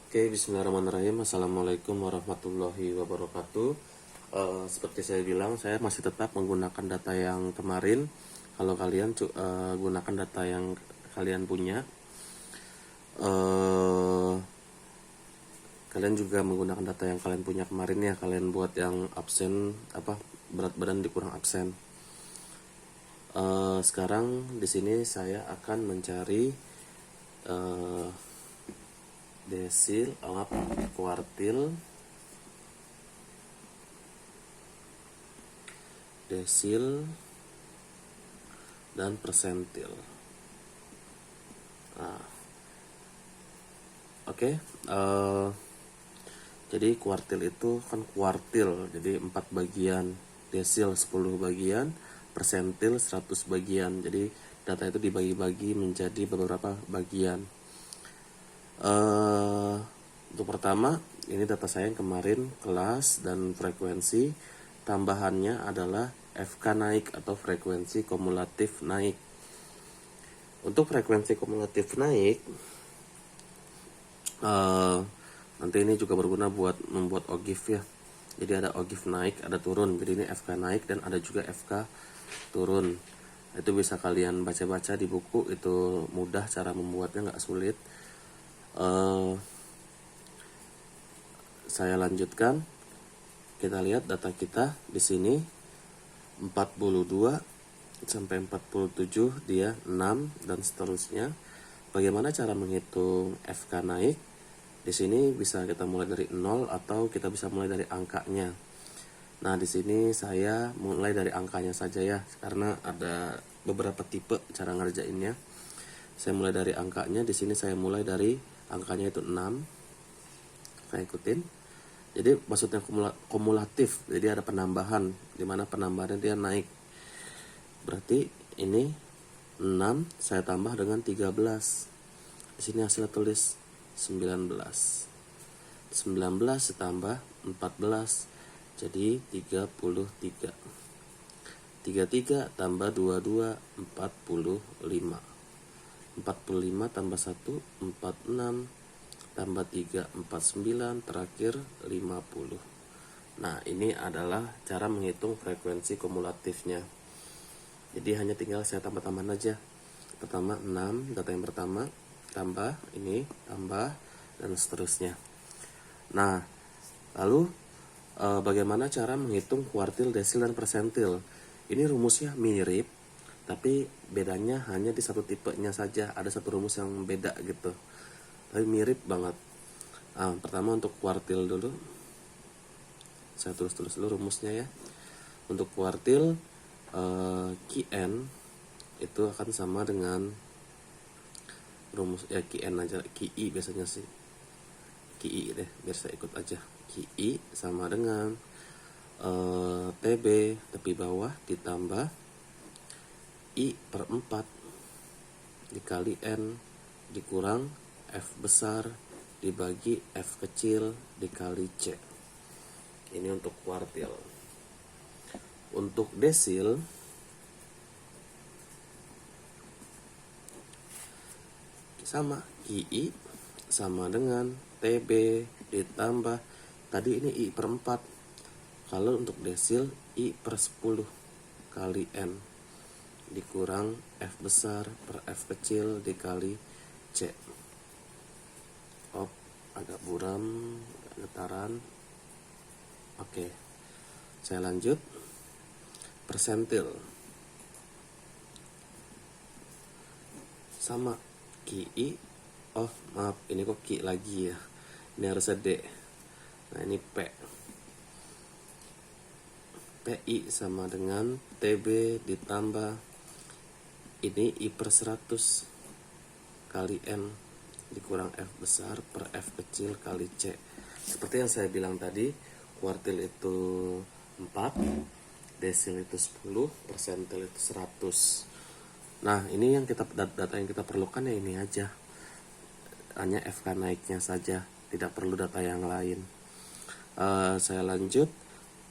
Oke, bismillahirrahmanirrahim. Assalamualaikum warahmatullahi wabarakatuh. Seperti saya bilang, saya masih tetap menggunakan data yang kemarin. Kalau kalian gunakan data yang kalian punya, eh, kalian juga menggunakan data yang kalian punya kemarin ya. Kalian buat yang absen berat badan dikurang absen. Sekarang di sini saya akan mencari desil, kuartil, desil, dan persentil. Nah, oke. Jadi kuartil itu kan kuartil, jadi 4 bagian, desil 10 bagian, persentil 100 bagian. Jadi data itu dibagi-bagi menjadi beberapa bagian. Untuk pertama, ini data saya yang kemarin, kelas dan frekuensi. Tambahannya adalah FK naik atau frekuensi kumulatif naik. Untuk frekuensi kumulatif naik, nanti ini juga berguna buat membuat OGIF ya. Jadi ada OGIF naik, ada turun. Jadi ini FK naik dan ada juga FK turun. Itu bisa kalian baca-baca di buku, itu mudah cara membuatnya, nggak sulit. Saya lanjutkan. Kita lihat data kita di sini 42 sampai 47, dia 6 dan seterusnya. Bagaimana cara menghitung FK naik? Di sini bisa kita mulai dari 0 atau kita bisa mulai dari angkanya. Nah, di sini saya mulai dari angkanya saja ya, karena ada beberapa tipe cara ngerjainnya. Saya mulai dari angkanya. Di sini saya mulai dari angkanya itu 6. Saya ikutin. Jadi maksudnya kumulatif. Jadi ada penambahan, dimana penambahannya dia naik. Berarti ini 6 saya tambah dengan 13. Di sini hasilnya tulis 19. 19 ditambah 14 jadi 33. 33 tambah 22 45. 45 tambah 1 46 tambah 3 49 terakhir 50. Nah, ini adalah cara menghitung frekuensi kumulatifnya. Jadi hanya tinggal saya tambah-tambahan aja. Pertama 6, data yang pertama, tambah ini, tambah, dan seterusnya. Nah, lalu bagaimana cara menghitung kuartil, desil, dan persentil? Ini rumusnya mirip, tapi bedanya hanya di satu tipenya saja. Ada satu rumus yang beda gitu, tapi mirip banget. Pertama untuk kuartil dulu, saya tulis dulu rumusnya ya. Untuk kuartil, Qn itu akan sama dengan rumus ya, Qn aja, Qi biasanya sih, Qi deh biar saya ikut aja. Qi sama dengan TB tepi bawah ditambah I per 4 dikali N dikurang F besar dibagi F kecil dikali C. Ini untuk kuartil. Untuk desil, sama Qi sama dengan TB ditambah tadi ini I per 4. Kalau untuk desil I per 10 kali N dikurang F besar per F kecil dikali C. Agak buram, agak getaran. Oke, saya lanjut. Persentil sama Qi. Maaf, ini kok Qi lagi ya, ini harusnya D. Nah, ini P. PI sama dengan TB ditambah ini I per 100 kali N dikurang F besar per F kecil kali C. Seperti yang saya bilang tadi, kuartil itu 4, desil itu 10, persentil itu 100. Nah, ini yang data yang kita perlukan ya ini aja, hanya FK naiknya saja, tidak perlu data yang lain. Saya lanjut.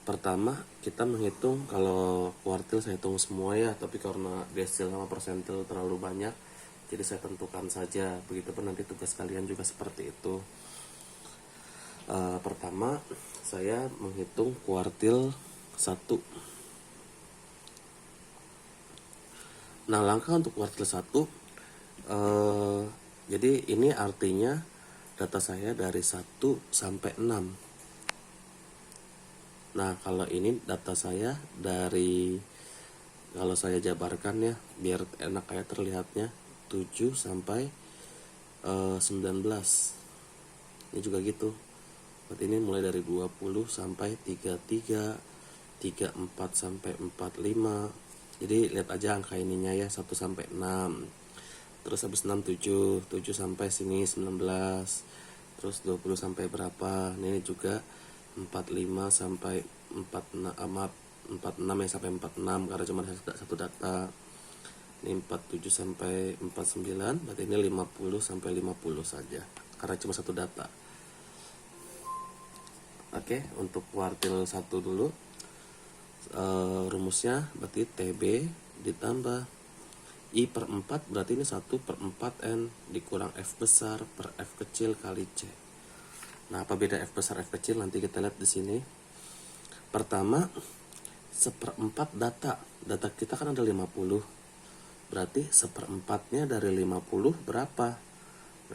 Pertama kita menghitung, kalau kuartil saya hitung semua ya, tapi karena desil sama persentil terlalu banyak, jadi saya tentukan saja. Begitupun nanti tugas kalian juga seperti itu. Pertama saya menghitung kuartil 1. Nah, langkah untuk kuartil 1, jadi ini artinya data saya dari 1 sampai 6. Nah, kalau ini data saya dari, kalau saya jabarkan ya biar enak kayak terlihatnya, 7 sampai 19. Ini juga gitu. Berarti ini mulai dari 20 sampai 33, 34 sampai 45. Jadi lihat aja angka ininya ya, 1 sampai 6. Terus habis 6 7, 7 sampai sini 19. Terus 20 sampai berapa? Ini juga 45 sampai 46, 46 ya, sampai 46 karena cuma satu data. Ini 47 sampai 49, berarti ini 50 sampai 50 saja karena cuma satu data. Oke, untuk kuartil 1 dulu. Rumusnya berarti TB ditambah I per 4, berarti ini 1 per 4N dikurang F besar per F kecil kali C. Nah, apa beda F besar F kecil? Nanti kita lihat di sini. Pertama, seperempat data kita kan ada 50, berarti seperempatnya dari 50 berapa?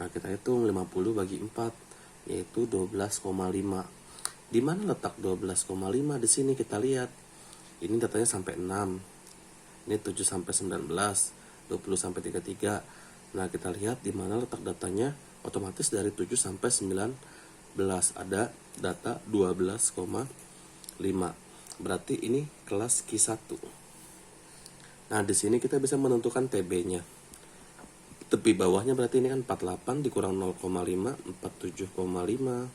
Nah, kita hitung 50 bagi 4, yaitu 12,5. Di mana letak 12,5? Di sini kita lihat. Ini datanya sampai 6. Ini 7 sampai 19, 20 sampai 33. Nah, kita lihat di mana letak datanya. Otomatis dari 7 sampai 19 ada data 12,5. Berarti ini kelas Q1. Nah, di sini kita bisa menentukan TB-nya. Tepi bawahnya berarti ini kan 48 dikurang 0,5, 47,5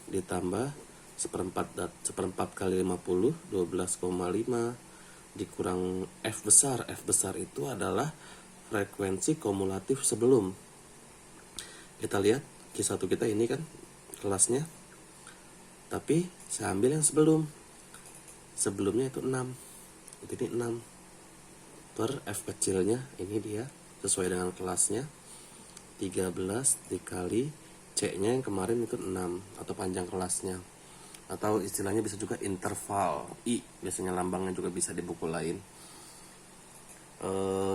ditambah seperempat kali 50, 12,5 dikurang F besar. F besar itu adalah frekuensi kumulatif sebelum. Kita lihat Q1 kita ini kan kelasnya, tapi saya ambil yang sebelumnya itu 6. Ini 6 per F kecilnya, ini dia sesuai dengan kelasnya, 13 dikali C nya yang kemarin itu 6 atau panjang kelasnya, atau istilahnya bisa juga interval I, biasanya lambangnya juga bisa di buku lain.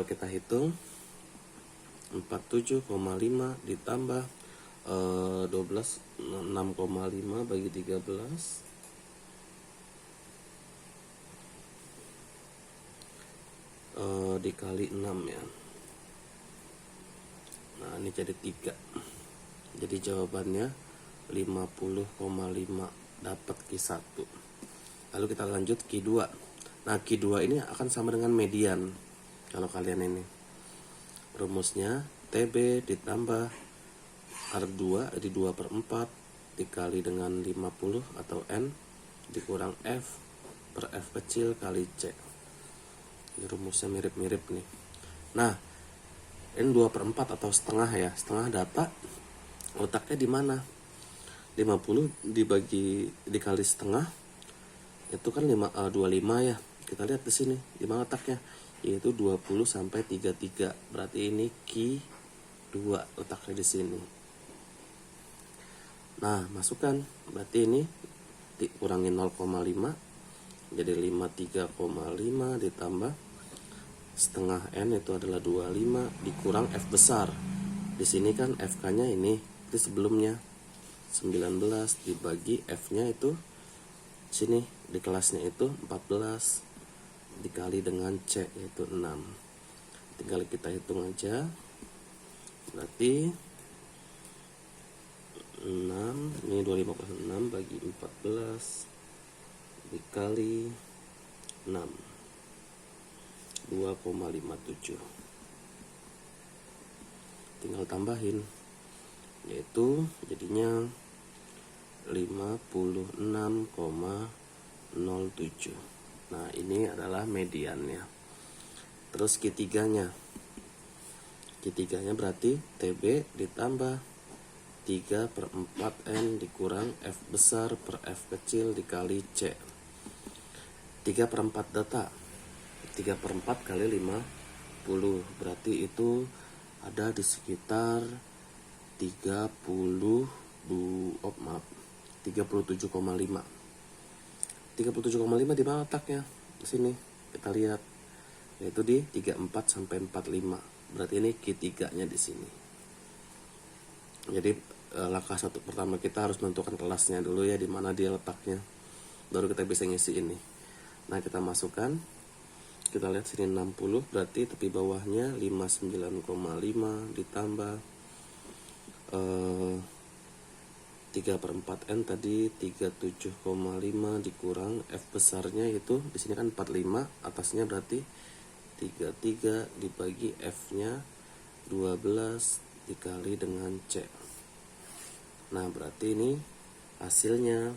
Kita hitung 47,5 ditambah 12, 6,5 bagi 13, dikali 6 ya. Nah, ini jadi 3. Jadi jawabannya 50,5, dapat Q1. Lalu kita lanjut Q2. Nah, Q2 ini akan sama dengan median. Kalau kalian ini rumusnya TB ditambah R2 jadi 2 per 4 dikali dengan 50 atau N dikurang F per F kecil kali C. Ini rumusnya mirip-mirip nih. Nah, ini 2 per 4 atau setengah ya. Setengah data letaknya di mana? 50 dikali setengah itu kan 25 ya. Kita lihat di sini di mana letaknya, yaitu 20 sampai 33. Berarti ini Q2 letaknya di sini. Nah, masukkan. Berarti ini dikurangi 0,5 jadi 53,5 ditambah setengah N itu adalah 25 dikurang F besar. Di sini kan FK-nya ini sebelumnya 19 dibagi F-nya itu sini di kelasnya itu 14 dikali dengan C yaitu 6. Tinggal kita hitung aja. Berarti 6 ini 25,6 bagi 14 dikali 6, 2,57. Tinggal tambahin, yaitu jadinya 56,07. Nah, ini adalah mediannya. Terus Q3-nya berarti TB ditambah 3 per 4N dikurang F besar per F kecil dikali C. 3 per 4 data, 3 per 4 kali 50, berarti itu ada di sekitar 32 37,5. 37,5 di mana letaknya? Di sini kita lihat, yaitu di 34 sampai 45. Berarti ini Q3-nya di sini. Jadi langkah satu pertama kita harus menentukan kelasnya dulu ya, di mana dia letaknya. Baru kita bisa ngisi ini. Nah, kita masukkan. Kita lihat sini 60, berarti tepi bawahnya 59,5 ditambah 3/4 N tadi 37,5 dikurang F besarnya itu di sini kan 45, atasnya berarti 33 dibagi F-nya 12 dikali dengan C. Nah, berarti ini hasilnya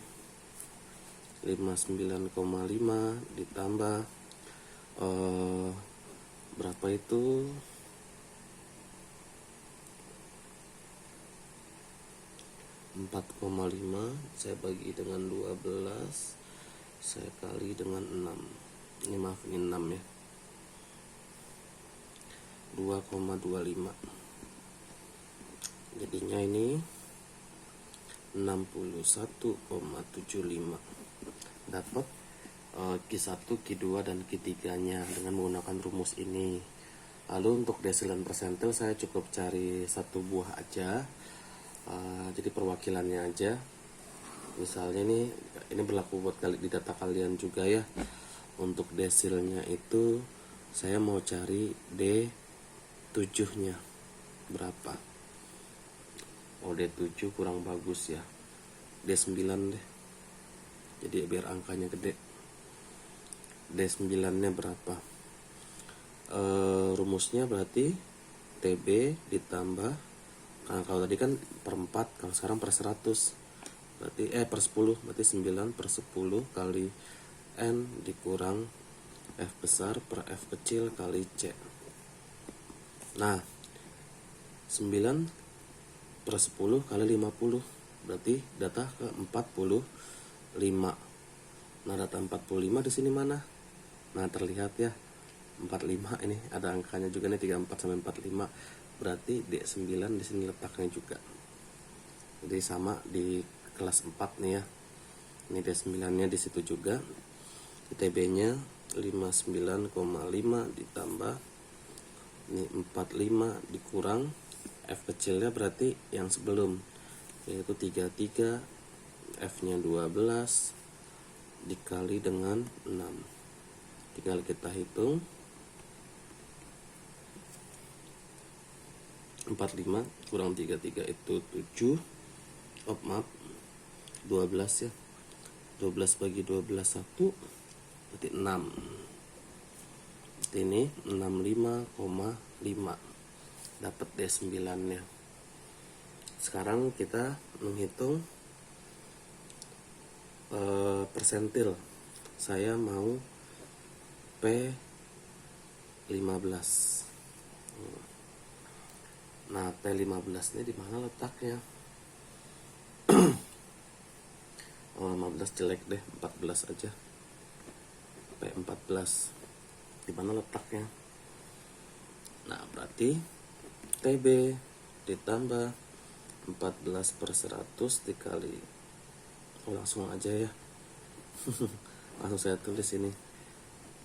59,5 ditambah berapa itu? 4,5 saya bagi dengan 12, saya kali dengan 6. Ini maaf, ini 6 ya. 2,25. Jadinya ini 61,75. Dapat Q1, Q2 dan Q3-nya dengan menggunakan rumus ini. Lalu untuk desil dan persentil saya cukup cari satu buah aja. Jadi perwakilannya aja. Misalnya ini berlaku buat di data kalian juga ya. Untuk desilnya itu saya mau cari D7-nya berapa. Oh, D7 kurang bagus ya. D9 deh. Jadi biar angkanya gede. D9-nya berapa? Rumusnya berarti TB ditambah, karena kalau tadi kan per 4, kalau sekarang per 100, berarti per 10, berarti 9/10 kali N dikurang F besar per F kecil kali C. Nah, 9/10 kali 50 berarti data ke 45. Nah, data 45 di sini mana? Nah, terlihat ya 45 ini ada angkanya juga nih, 34 sampai 45. Berarti D9 di sini letaknya juga. Jadi sama di kelas 4 nih ya. Ini D9-nya di situ juga. ITB-nya 59,5 ditambah ini 45 dikurang F kecilnya berarti yang sebelum, yaitu 33, F-nya 12 dikali dengan 6. Tinggal kita hitung. 45 kurang 33 itu 7. Oh, maaf, 12 ya. 12 bagi 12 1 berarti 6. Berarti ini 65,5. Dapat D9-nya. Sekarang kita menghitung persentil. Saya mau P15. Nah, P15 ini di mana letaknya? 15 jelek deh, 14 aja. P14 di mana letaknya? Nah, berarti TB ditambah 14/100 dikali, langsung aja ya. Langsung saya tulis ini,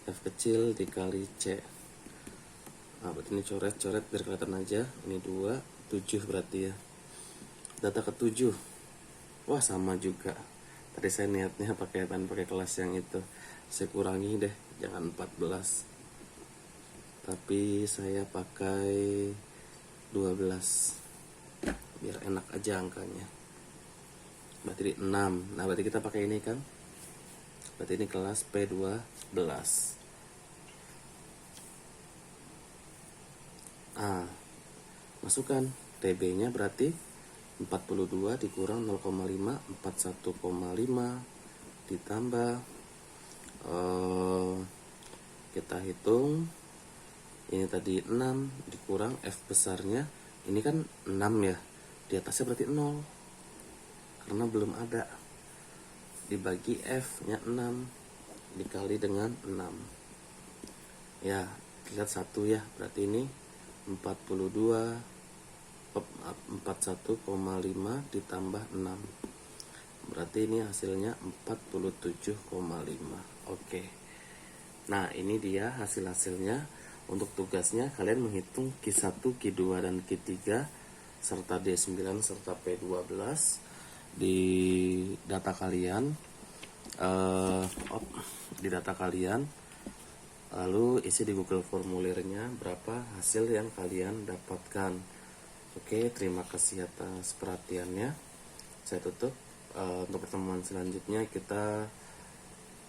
F kecil dikali C. Nah, berarti ini coret-coret biar kelihatan aja. Ini 2, 7 berarti ya. Data ke-7. Wah, sama juga. Tadi saya niatnya pakai kelas yang itu. Saya kurangi deh, jangan 14. Tapi saya pakai 12. Biar enak aja angkanya. Berarti 6. Nah, berarti kita pakai ini kan. Berarti ini kelas P12. Masukkan TB-nya berarti 42 dikurang 0,5, 41,5 ditambah kita hitung ini tadi 6 dikurang F besarnya, ini kan 6 ya, di atasnya berarti 0 karena belum ada, dibagi F nya 6 dikali dengan 6 ya, lihat 1 ya, berarti ini 41,5 ditambah 6, berarti ini hasilnya 47,5. Oke. Nah, ini dia hasil-hasilnya. Untuk tugasnya kalian menghitung Q1, Q2 dan Q3 serta D9 serta P12 di data kalian. Di data kalian, lalu isi di Google formulirnya berapa hasil yang kalian dapatkan. Oke, terima kasih atas perhatiannya. Saya tutup. Untuk pertemuan selanjutnya kita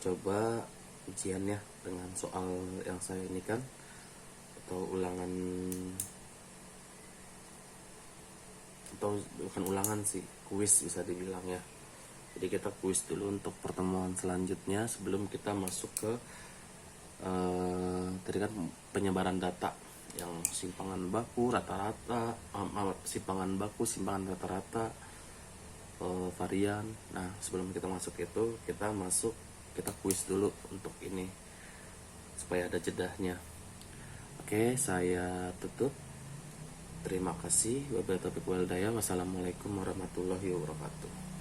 coba ujiannya dengan soal yang saya ini kan, atau ulangan, atau bukan ulangan sih, kuis bisa dibilang ya. Jadi kita kuis dulu untuk pertemuan selanjutnya sebelum kita masuk ke tadi kan penyebaran data yang simpangan baku rata-rata, simpangan baku, simpangan rata-rata, varian. Nah, sebelum kita masuk itu, kita kuis dulu untuk ini supaya ada jedahnya. Oke, saya tutup. Terima kasih. Wabillahi taufiq wal hidayah. Wassalamualaikum warahmatullahi wabarakatuh.